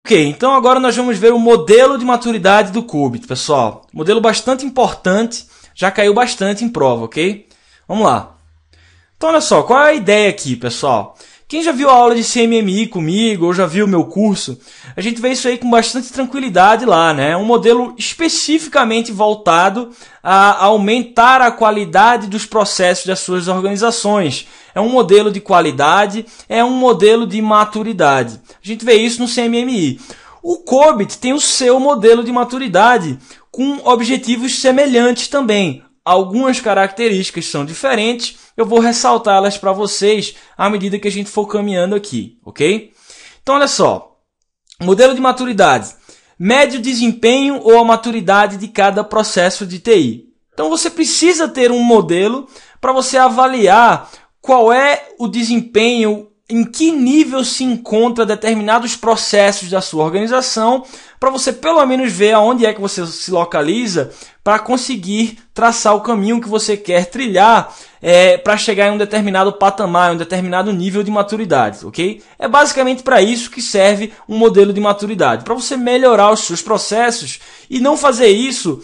Ok, então agora nós vamos ver o modelo de maturidade do COBIT, pessoal. Modelo bastante importante, já caiu bastante em prova, ok? Vamos lá. Então olha só, qual é a ideia aqui, pessoal? Quem já viu a aula de CMMI comigo, ou já viu o meu curso, a gente vê isso aí com bastante tranquilidade lá, né? É um modelo especificamente voltado a aumentar a qualidade dos processos das suas organizações. É um modelo de qualidade, é um modelo de maturidade. A gente vê isso no CMMI. O COBIT tem o seu modelo de maturidade, com objetivos semelhantes também. Algumas características são diferentes, eu vou ressaltá-las para vocês à medida que a gente for caminhando aqui, ok? Então, olha só, modelo de maturidade, mede o desempenho ou a maturidade de cada processo de TI. Então, você precisa ter um modelo para você avaliar qual é o desempenho, em que nível se encontra determinados processos da sua organização, para você pelo menos ver aonde é que você se localiza para conseguir traçar o caminho que você quer trilhar para chegar em um determinado patamar, em um determinado nível de maturidade, ok? É basicamente para isso que serve um modelo de maturidade, para você melhorar os seus processos e não fazer isso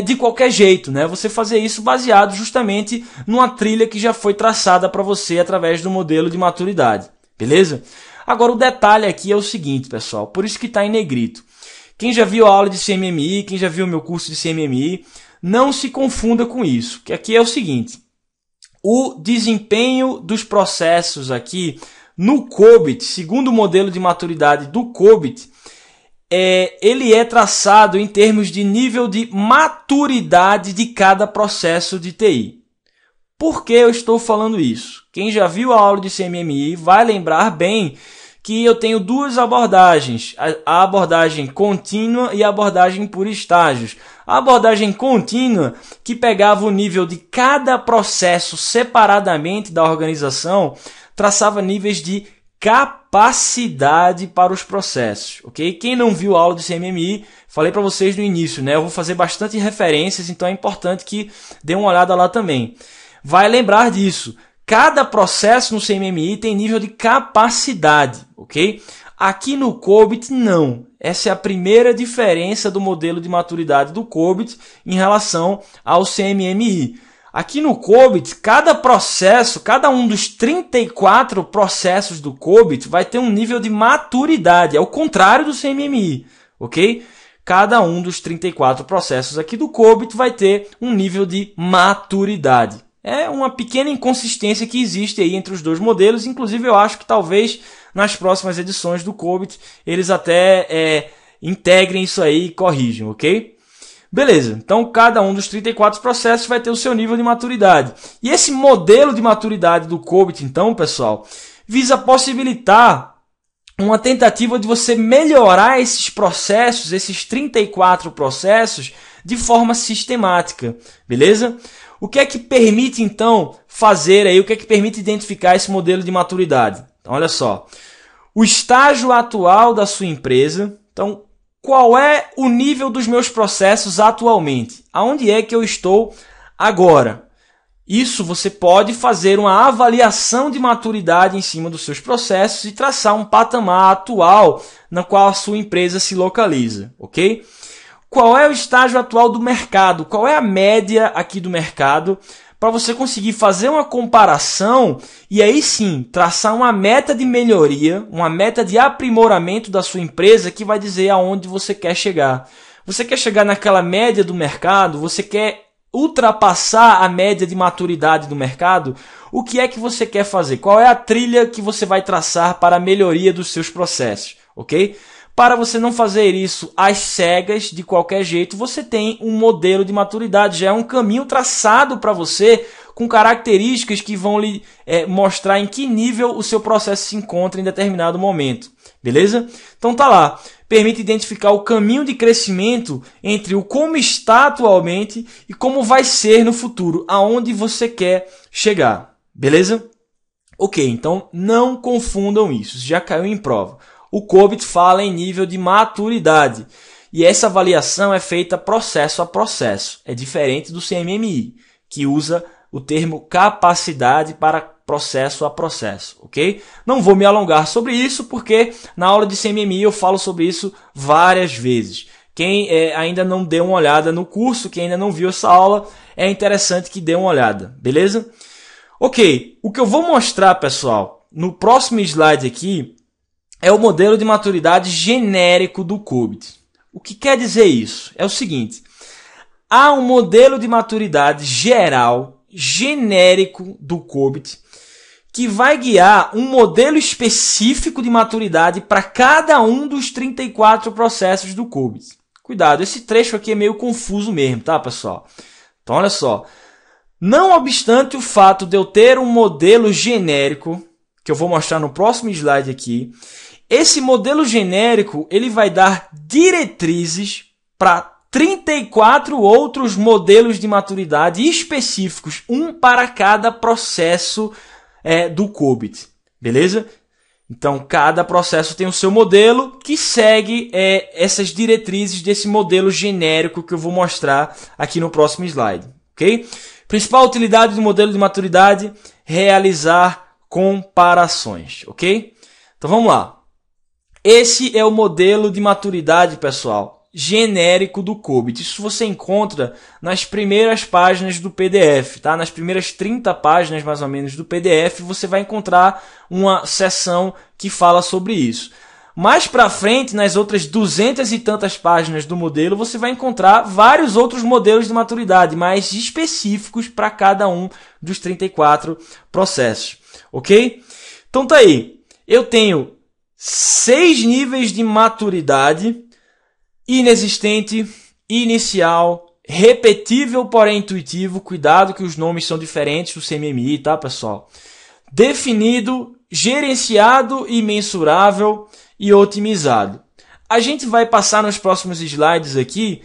de qualquer jeito, né? Você fazer isso baseado justamente numa trilha que já foi traçada para você através do modelo de maturidade, beleza? Agora o detalhe aqui é o seguinte, pessoal, por isso que está em negrito. Quem já viu a aula de CMMI, quem já viu o meu curso de CMMI, não se confunda com isso, que aqui é o seguinte, o desempenho dos processos aqui no COBIT, segundo o modelo de maturidade do COBIT, ele é traçado em termos de nível de maturidade de cada processo de TI. Por que eu estou falando isso? Quem já viu a aula de CMMI vai lembrar bem que eu tenho duas abordagens, a abordagem contínua e a abordagem por estágios. A abordagem contínua, que pegava o nível de cada processo separadamente da organização, traçava níveis de capacidade para os processos, ok? Quem não viu a aula do CMMI, falei para vocês no início, né? Eu vou fazer bastante referências, então é importante que dê uma olhada lá também. Vai lembrar disso. Cada processo no CMMI tem nível de capacidade, ok? Aqui no COBIT, não. Essa é a primeira diferença do modelo de maturidade do COBIT em relação ao CMMI. Aqui no COBIT, cada processo, cada um dos 34 processos do COBIT vai ter um nível de maturidade. É o contrário do CMMI, ok? Cada um dos 34 processos aqui do COBIT vai ter um nível de maturidade. É uma pequena inconsistência que existe aí entre os dois modelos. Inclusive, eu acho que talvez nas próximas edições do COBIT eles até integrem isso aí e corrijam, ok? Beleza, então cada um dos 34 processos vai ter o seu nível de maturidade. E esse modelo de maturidade do COBIT, então, pessoal, visa possibilitar uma tentativa de você melhorar esses processos, esses 34 processos, de forma sistemática, beleza? O que é que permite, então, fazer aí, o que é que permite identificar esse modelo de maturidade? Então, olha só, o estágio atual da sua empresa, então, qual é o nível dos meus processos atualmente? Aonde é que eu estou agora? Isso você pode fazer uma avaliação de maturidade em cima dos seus processos e traçar um patamar atual na qual a sua empresa se localiza, ok? Qual é o estágio atual do mercado? Qual é a média aqui do mercado? Para você conseguir fazer uma comparação e aí sim traçar uma meta de melhoria, uma meta de aprimoramento da sua empresa que vai dizer aonde você quer chegar. Você quer chegar naquela média do mercado? Você quer ultrapassar a média de maturidade do mercado? O que é que você quer fazer? Qual é a trilha que você vai traçar para a melhoria dos seus processos? Ok? Para você não fazer isso às cegas, de qualquer jeito, você tem um modelo de maturidade, já é um caminho traçado para você com características que vão lhe mostrar em que nível o seu processo se encontra em determinado momento, beleza? Então tá lá, permite identificar o caminho de crescimento entre o como está atualmente e como vai ser no futuro, aonde você quer chegar, beleza? Ok, então não confundam isso, já caiu em prova. O COBIT fala em nível de maturidade e essa avaliação é feita processo a processo. É diferente do CMMI, que usa o termo capacidade para processo a processo, ok? Não vou me alongar sobre isso porque na aula de CMMI eu falo sobre isso várias vezes. Quem ainda não deu uma olhada no curso, quem ainda não viu essa aula, é interessante que dê uma olhada, beleza? Ok, o que eu vou mostrar, pessoal, no próximo slide aqui, é o modelo de maturidade genérico do COBIT. O que quer dizer isso? É o seguinte, há um modelo de maturidade geral, genérico do COBIT, que vai guiar um modelo específico de maturidade para cada um dos 34 processos do COBIT. Cuidado, esse trecho aqui é meio confuso mesmo, tá, pessoal? Então, olha só. Não obstante o fato de eu ter um modelo genérico, que eu vou mostrar no próximo slide aqui, esse modelo genérico ele vai dar diretrizes para 34 outros modelos de maturidade específicos, um para cada processo do COBIT, beleza? Então, cada processo tem o seu modelo que segue essas diretrizes desse modelo genérico que eu vou mostrar aqui no próximo slide, ok? Principal utilidade do modelo de maturidade, realizar comparações, ok? Então, vamos lá. Esse é o modelo de maturidade, pessoal, genérico do COBIT. Isso você encontra nas primeiras páginas do PDF, tá? Nas primeiras 30 páginas, mais ou menos, do PDF, você vai encontrar uma seção que fala sobre isso. Mais para frente, nas outras 200 e tantas páginas do modelo, você vai encontrar vários outros modelos de maturidade, mais específicos para cada um dos 34 processos, ok? Então tá aí, eu tenho 6 níveis de maturidade: inexistente, inicial, repetível, porém intuitivo. Cuidado que os nomes são diferentes do CMMI, tá, pessoal? Definido, gerenciado e mensurável e otimizado. A gente vai passar nos próximos slides aqui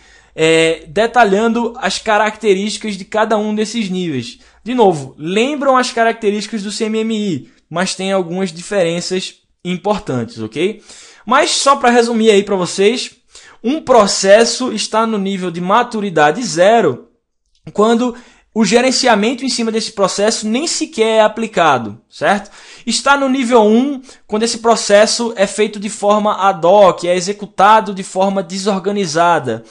detalhando as características de cada um desses níveis. De novo, lembram as características do CMMI, mas tem algumas diferenças importantes, ok? Mas só para resumir aí para vocês, um processo está no nível de maturidade 0 quando o gerenciamento em cima desse processo nem sequer é aplicado, certo? Está no nível 1 quando esse processo é feito de forma ad hoc, é executado de forma desorganizada.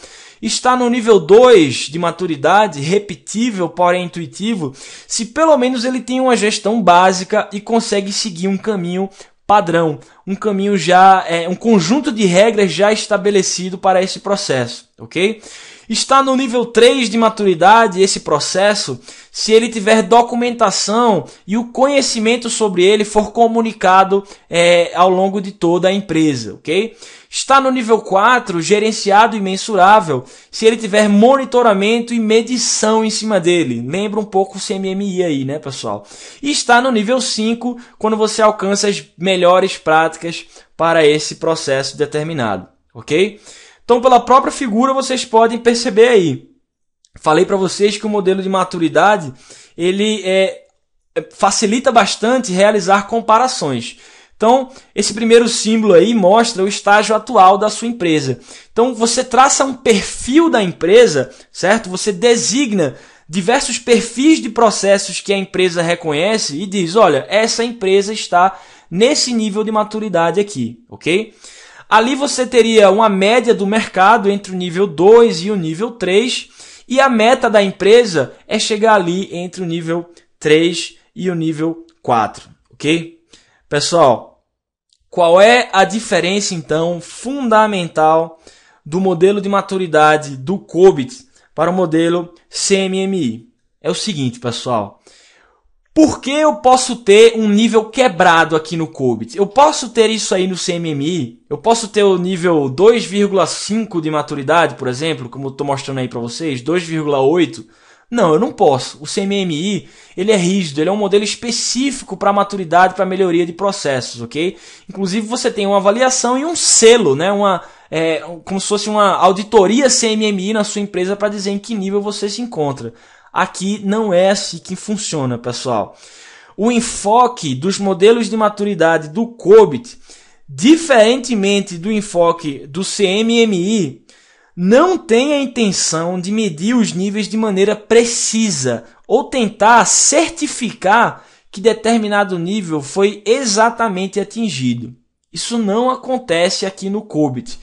Está no nível 2 de maturidade, repetível, porém intuitivo, se pelo menos ele tem uma gestão básica e consegue seguir um caminho padrão, um caminho já, um conjunto de regras já estabelecido para esse processo, ok? Está no nível 3 de maturidade esse processo se ele tiver documentação e o conhecimento sobre ele for comunicado ao longo de toda a empresa, ok? Está no nível 4, gerenciado e mensurável, se ele tiver monitoramento e medição em cima dele. Lembra um pouco o CMMI aí, né, pessoal? E está no nível 5, quando você alcança as melhores práticas para esse processo determinado, ok? Então, pela própria figura, vocês podem perceber aí. Falei para vocês que o modelo de maturidade ele facilita bastante realizar comparações. Então, esse primeiro símbolo aí mostra o estágio atual da sua empresa. Então, você traça um perfil da empresa, certo? Você designa diversos perfis de processos que a empresa reconhece e diz, olha, essa empresa está nesse nível de maturidade aqui, ok? Ali você teria uma média do mercado entre o nível 2 e o nível 3, e a meta da empresa é chegar ali entre o nível 3 e o nível 4, ok? Pessoal, qual é a diferença, então, fundamental do modelo de maturidade do COBIT para o modelo CMMI? É o seguinte, pessoal. Por que eu posso ter um nível quebrado aqui no COBIT? Eu posso ter isso aí no CMMI? Eu posso ter o nível 2,5 de maturidade, por exemplo, como eu estou mostrando aí para vocês, 2,8? Não, eu não posso. O CMMI, ele é rígido, ele é um modelo específico para maturidade, para melhoria de processos, ok? Inclusive, você tem uma avaliação e um selo, né? Como se fosse uma auditoria CMMI na sua empresa para dizer em que nível você se encontra. Aqui não é assim que funciona, pessoal. O enfoque dos modelos de maturidade do COBIT, diferentemente do enfoque do CMMI, não tem a intenção de medir os níveis de maneira precisa ou tentar certificar que determinado nível foi exatamente atingido. Isso não acontece aqui no COBIT.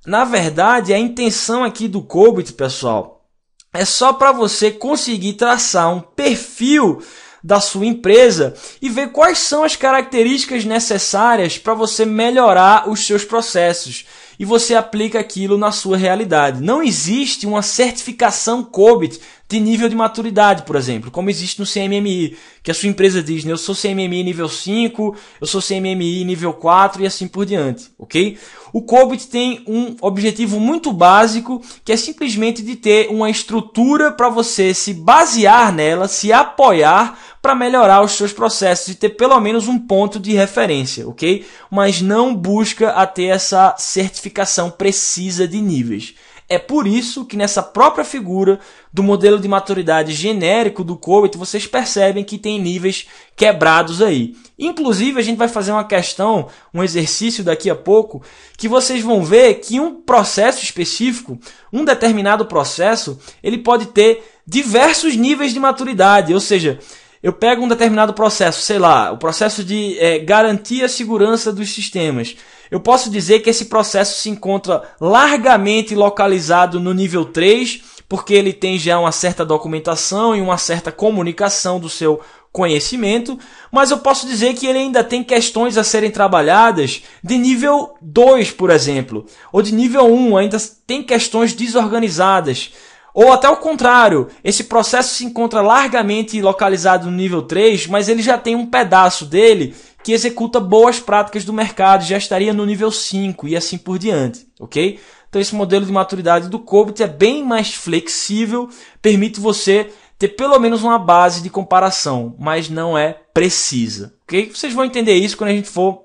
Na verdade, a intenção aqui do COBIT, pessoal, é só para você conseguir traçar um perfil da sua empresa e ver quais são as características necessárias para você melhorar os seus processos. E você aplica aquilo na sua realidade. Não existe uma certificação COBIT de nível de maturidade, por exemplo, como existe no CMMI, que a sua empresa diz, né, eu sou CMMI nível 5, eu sou CMMI nível 4 e assim por diante, ok? O COBIT tem um objetivo muito básico, que é simplesmente de ter uma estrutura para você se basear nela, se apoiar para melhorar os seus processos e ter pelo menos um ponto de referência, ok? Mas não busca a ter essa certificação precisa de níveis. É por isso que nessa própria figura do modelo de maturidade genérico do COBIT, vocês percebem que tem níveis quebrados aí. Inclusive, a gente vai fazer uma questão, um exercício daqui a pouco, que vocês vão ver que um processo específico, um determinado processo, ele pode ter diversos níveis de maturidade. Ou seja, eu pego um determinado processo, sei lá, o processo de garantir a segurança dos sistemas. Eu posso dizer que esse processo se encontra largamente localizado no nível 3, porque ele tem já uma certa documentação e uma certa comunicação do seu conhecimento, mas eu posso dizer que ele ainda tem questões a serem trabalhadas de nível 2, por exemplo, ou de nível 1, ainda tem questões desorganizadas. Ou até o contrário, esse processo se encontra largamente localizado no nível 3, mas ele já tem um pedaço dele que executa boas práticas do mercado, já estaria no nível 5 e assim por diante, ok? Então esse modelo de maturidade do COBIT é bem mais flexível, permite você ter pelo menos uma base de comparação, mas não é precisa, ok? Vocês vão entender isso quando a gente for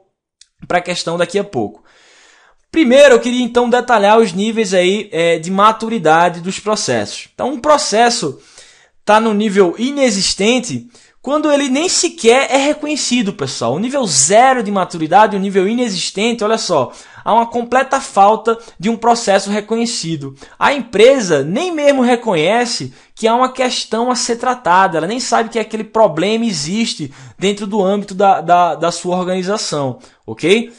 para a questão daqui a pouco. Primeiro, eu queria então detalhar os níveis aí de maturidade dos processos. Então, um processo está no nível inexistente quando ele nem sequer é reconhecido, pessoal. O nível 0 de maturidade, o nível inexistente, olha só, há uma completa falta de um processo reconhecido. A empresa nem mesmo reconhece que há uma questão a ser tratada, ela nem sabe que aquele problema existe dentro do âmbito da sua organização, ok?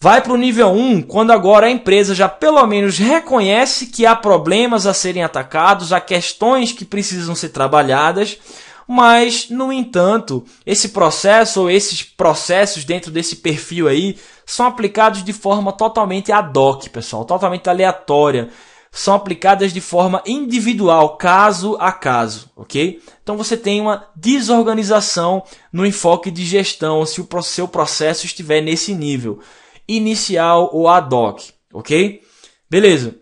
Vai para o nível 1, quando agora a empresa já pelo menos reconhece que há problemas a serem atacados, há questões que precisam ser trabalhadas, mas, no entanto, esse processo ou esses processos dentro desse perfil aí são aplicados de forma totalmente ad hoc, pessoal, totalmente aleatória. São aplicadas de forma individual, caso a caso, ok? Então você tem uma desorganização no enfoque de gestão se o seu processo estiver nesse nível inicial ou ad hoc, ok? Beleza.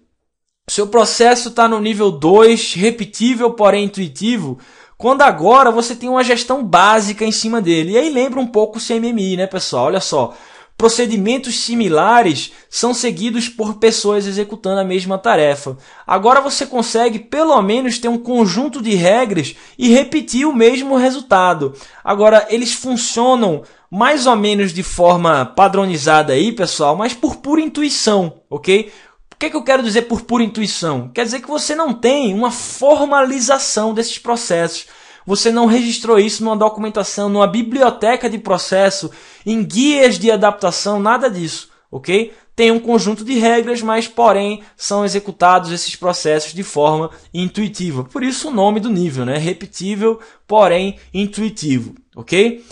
Seu processo está no nível 2, repetível, porém intuitivo, quando agora você tem uma gestão básica em cima dele. E aí lembra um pouco o CMMI, né, pessoal? Olha só, procedimentos similares são seguidos por pessoas executando a mesma tarefa. Agora você consegue pelo menos ter um conjunto de regras e repetir o mesmo resultado. Agora, eles funcionam mais ou menos de forma padronizada aí, pessoal, mas por pura intuição, ok? O que eu quero dizer por pura intuição? Quer dizer que você não tem uma formalização desses processos. Você não registrou isso numa documentação, numa biblioteca de processo, em guias de adaptação, nada disso, ok? Tem um conjunto de regras, mas, porém, são executados esses processos de forma intuitiva. Por isso o nome do nível, né? Repetível, porém intuitivo, ok?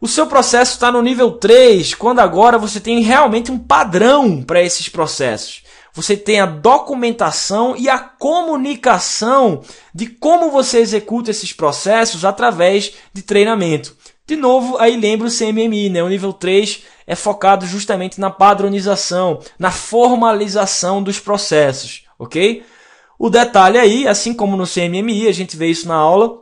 O seu processo está no nível 3, quando agora você tem realmente um padrão para esses processos. Você tem a documentação e a comunicação de como você executa esses processos através de treinamento. De novo, aí lembra o CMMI, né? O nível 3 é focado justamente na padronização, na formalização dos processos, ok? O detalhe aí, assim como no CMMI, a gente vê isso na aula,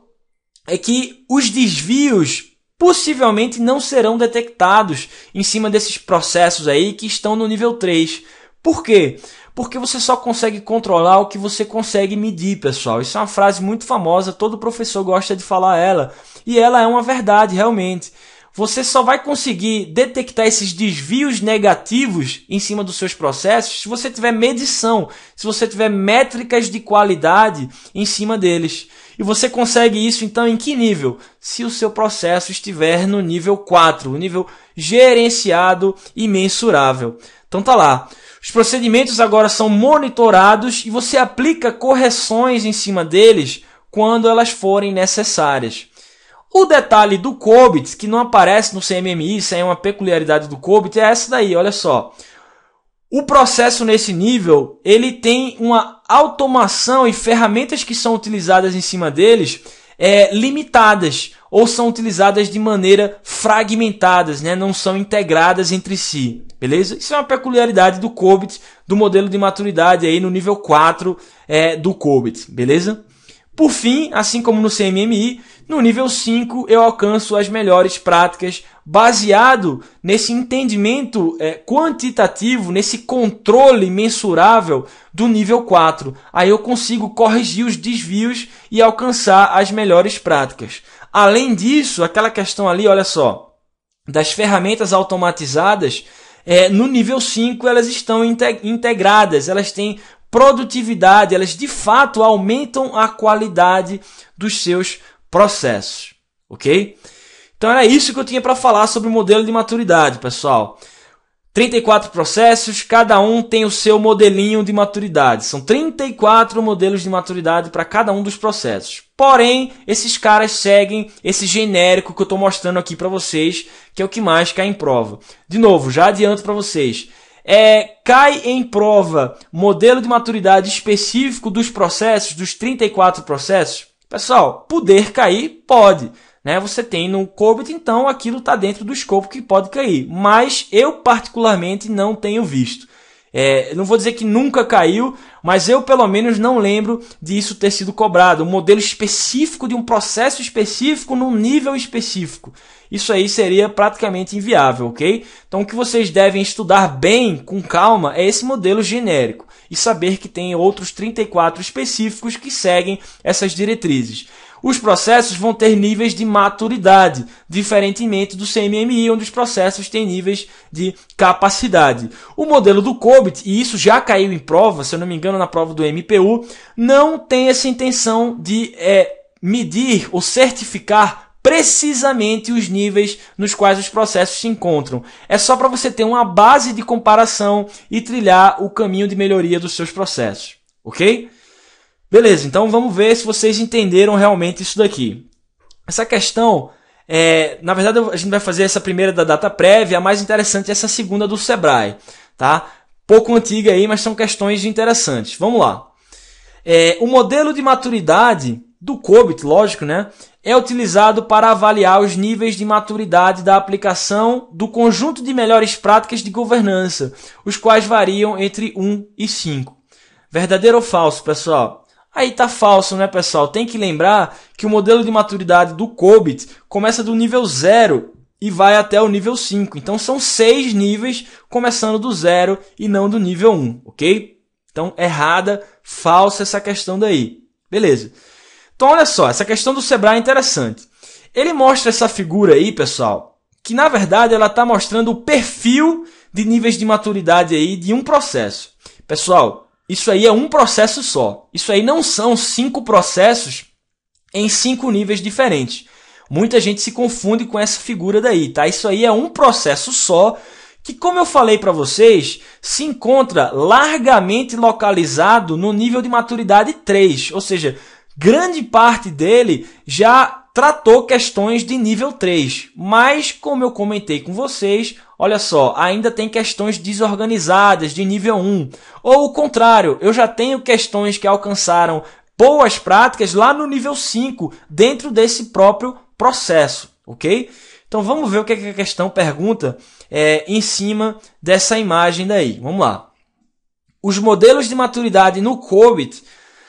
é que os desvios possivelmente não serão detectados em cima desses processos aí que estão no nível 3. Por quê? Porque você só consegue controlar o que você consegue medir, pessoal. Isso é uma frase muito famosa, todo professor gosta de falar ela. E ela é uma verdade, realmente. você só vai conseguir detectar esses desvios negativos em cima dos seus processos se você tiver medição, se você tiver métricas de qualidade em cima deles. E você consegue isso então em que nível? Se o seu processo estiver no nível 4, o nível gerenciado e mensurável. Então tá lá. Os procedimentos agora são monitorados e você aplica correções em cima deles quando elas forem necessárias. O detalhe do COBIT, que não aparece no CMMI, isso aí é uma peculiaridade do COBIT, é essa daí, olha só. O processo nesse nível, ele tem uma automação e ferramentas que são utilizadas em cima deles limitadas ou são utilizadas de maneira fragmentadas, né? Não são integradas entre si, beleza? Isso é uma peculiaridade do COBIT, do modelo de maturidade aí no nível 4 do COBIT, beleza? Por fim, assim como no CMMI, no nível 5 eu alcanço as melhores práticas baseado nesse entendimento quantitativo, nesse controle mensurável do nível 4. Aí eu consigo corrigir os desvios e alcançar as melhores práticas. Além disso, aquela questão ali, olha só, das ferramentas automatizadas, no nível 5 elas estão integradas, elas têm produtividade, elas de fato aumentam a qualidade dos seus processos, ok? Então era isso que eu tinha para falar sobre o modelo de maturidade, pessoal. 34 processos, cada um tem o seu modelinho de maturidade. São 34 modelos de maturidade para cada um dos processos. Porém, esses caras seguem esse genérico que eu estou mostrando aqui para vocês, que é o que mais cai em prova. De novo, já adianto para vocês. Cai em prova modelo de maturidade específico dos processos, dos 34 processos? Pessoal, poder cair, pode. Né? Você tem no COBIT, então aquilo está dentro do escopo que pode cair. Mas eu particularmente não tenho visto. Não vou dizer que nunca caiu, mas eu pelo menos não lembro disso ter sido cobrado. Um modelo específico de um processo específico num nível específico. Isso aí seria praticamente inviável, ok? Então o que vocês devem estudar bem, com calma, é esse modelo genérico. E saber que tem outros 34 específicos que seguem essas diretrizes. Os processos vão ter níveis de maturidade, diferentemente do CMMI, onde os processos têm níveis de capacidade. O modelo do COBIT, e isso já caiu em prova, se eu não me engano na prova do MPU, não tem essa intenção de medir ou certificar precisamente os níveis nos quais os processos se encontram. É só para você ter uma base de comparação e trilhar o caminho de melhoria dos seus processos, ok? Beleza, então vamos ver se vocês entenderam realmente isso daqui. Essa questão, na verdade a gente vai fazer essa primeira da data prévia, a mais interessante é essa segunda do Sebrae, tá? Pouco antiga aí, mas são questões interessantes. Vamos lá. O modelo de maturidade do COBIT, lógico, né? É utilizado para avaliar os níveis de maturidade da aplicação do conjunto de melhores práticas de governança, os quais variam entre 1 e 5. Verdadeiro ou falso, pessoal? Aí tá falso, né, pessoal? Tem que lembrar que o modelo de maturidade do COBIT começa do nível 0 e vai até o nível 5. Então são 6 níveis, começando do 0 e não do nível 1, ok? Então, errada, falsa essa questão daí. Beleza. Então, olha só, essa questão do Sebrae é interessante. Ele mostra essa figura aí, pessoal, que na verdade ela está mostrando o perfil de níveis de maturidade aí de um processo. Pessoal, isso aí é um processo só. Isso aí não são 5 processos em 5 níveis diferentes. Muita gente se confunde com essa figura daí, tá? Isso aí é um processo só que, como eu falei para vocês, se encontra largamente localizado no nível de maturidade 3. Ou seja, grande parte dele já tratou questões de nível 3. Mas, como eu comentei com vocês, olha só, ainda tem questões desorganizadas de nível 1. Ou o contrário, eu já tenho questões que alcançaram boas práticas lá no nível 5, dentro desse próprio processo, ok? Então vamos ver o que a questão pergunta em cima dessa imagem daí. Vamos lá. Os modelos de maturidade no COBIT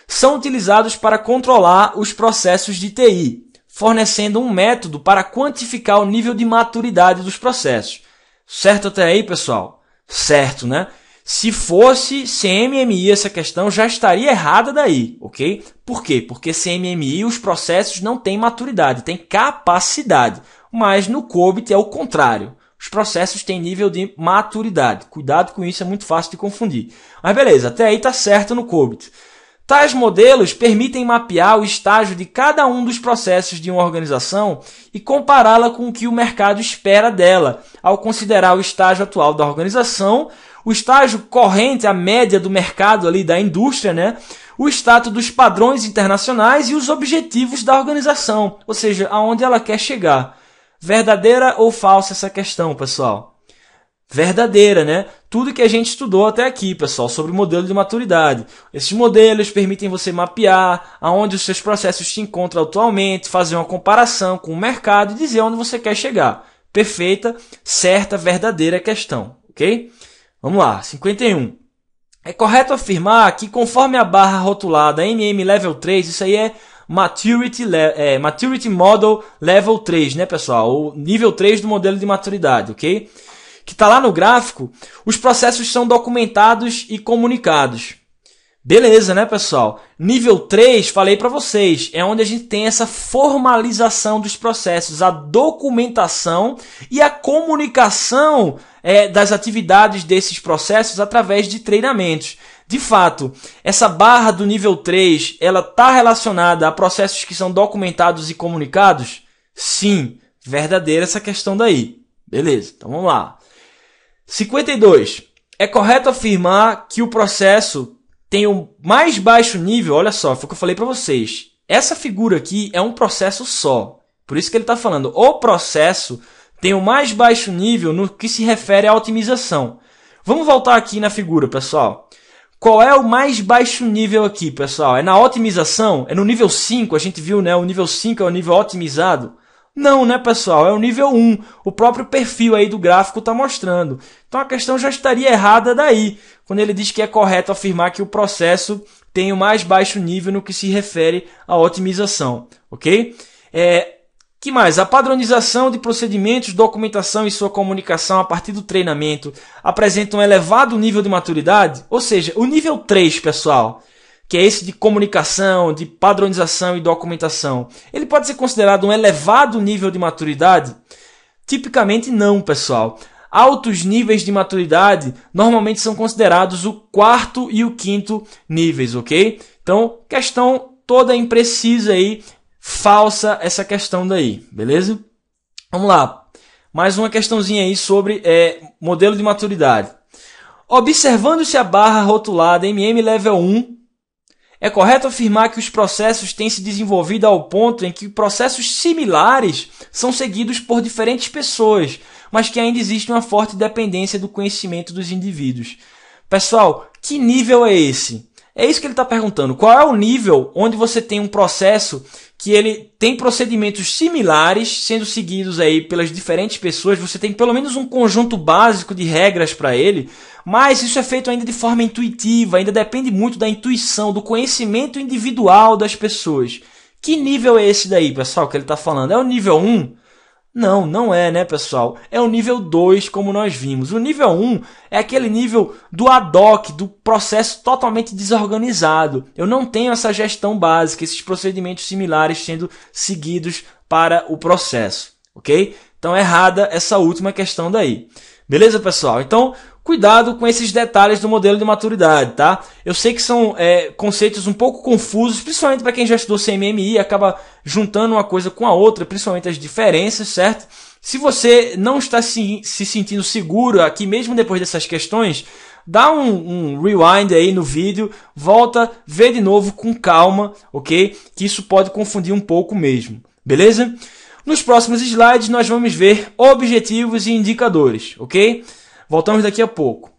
são utilizados para controlar os processos de TI, fornecendo um método para quantificar o nível de maturidade dos processos. Certo até aí, pessoal? Certo, né? Se fosse CMMI essa questão, já estaria errada daí, ok? Por quê? Porque CMMI os processos não têm maturidade, têm capacidade. mas no COBIT é o contrário. Os processos têm nível de maturidade. Cuidado com isso, é muito fácil de confundir. Mas beleza, até aí tá certo no COBIT. Tais modelos permitem mapear o estágio de cada um dos processos de uma organização e compará-la com o que o mercado espera dela, ao considerar o estágio atual da organização, o estágio corrente, a média do mercado ali da indústria, né? O status dos padrões internacionais e os objetivos da organização, ou seja, aonde ela quer chegar. Verdadeira ou falsa essa questão, pessoal? Verdadeira, né? Tudo que a gente estudou até aqui, pessoal, sobre o modelo de maturidade. Esses modelos permitem você mapear aonde os seus processos se encontram atualmente, fazer uma comparação com o mercado e dizer onde você quer chegar. Perfeita, certa, verdadeira questão, ok? Vamos lá, 51. É correto afirmar que conforme a barra rotulada MM Level 3, isso aí é Maturity Model Level 3, né, pessoal? O nível 3 do modelo de maturidade, ok? Que está lá no gráfico, os processos são documentados e comunicados. Beleza, né, pessoal? Nível 3, falei para vocês, é onde a gente tem essa formalização dos processos, a documentação e a comunicação das atividades desses processos através de treinamentos. De fato, essa barra do nível 3, ela está relacionada a processos que são documentados e comunicados? Sim, verdadeira essa questão daí. Beleza, então vamos lá. 52. É correto afirmar que o processo tem o mais baixo nível, olha só, foi o que eu falei para vocês. Essa figura aqui é um processo só. Por isso que ele está falando, o processo tem o mais baixo nível no que se refere à otimização. Vamos voltar aqui na figura, pessoal. Qual é o mais baixo nível aqui, pessoal? É na otimização? É no nível 5, a gente viu, né? O nível 5 é o nível otimizado. Não, né, pessoal? É o nível 1. O próprio perfil aí do gráfico está mostrando. Então a questão já estaria errada daí, quando ele diz que é correto afirmar que o processo tem o mais baixo nível no que se refere à otimização, ok? Que mais? A padronização de procedimentos, documentação e sua comunicação a partir do treinamento apresenta um elevado nível de maturidade? Ou seja, o nível 3, pessoal, que é esse de comunicação, de padronização e documentação, ele pode ser considerado um elevado nível de maturidade? Tipicamente não, pessoal. Altos níveis de maturidade normalmente são considerados o 4º e o 5º níveis, ok? Então, questão toda imprecisa aí, falsa essa questão daí, beleza? Vamos lá. Mais uma questãozinha aí sobre modelo de maturidade. Observando-se a barra rotulada MM Level 1, é correto afirmar que os processos têm se desenvolvido ao ponto em que processos similares são seguidos por diferentes pessoas, mas que ainda existe uma forte dependência do conhecimento dos indivíduos. Pessoal, que nível é esse? É isso que ele está perguntando. Qual é o nível onde você tem um processo que ele tem procedimentos similares sendo seguidos aí pelas diferentes pessoas? Você tem pelo menos um conjunto básico de regras para ele, mas isso é feito ainda de forma intuitiva, ainda depende muito da intuição, do conhecimento individual das pessoas. Que nível é esse daí, pessoal, que ele está falando? É o nível 1? Não, não é, né, pessoal? É o nível 2, como nós vimos. O nível 1 é aquele nível do ad hoc, do processo totalmente desorganizado. Eu não tenho essa gestão básica, esses procedimentos similares sendo seguidos para o processo, ok? Então, errada essa última questão daí. Beleza, pessoal? Então, cuidado com esses detalhes do modelo de maturidade, tá? Eu sei que são conceitos um pouco confusos, principalmente para quem já estudou CMMI e acaba juntando uma coisa com a outra, principalmente as diferenças, certo? Se você não está se sentindo seguro aqui, mesmo depois dessas questões, dá um rewind aí no vídeo, volta, vê de novo com calma, ok? Que isso pode confundir um pouco mesmo, beleza? Nos próximos slides nós vamos ver objetivos e indicadores, ok? Voltamos daqui a pouco.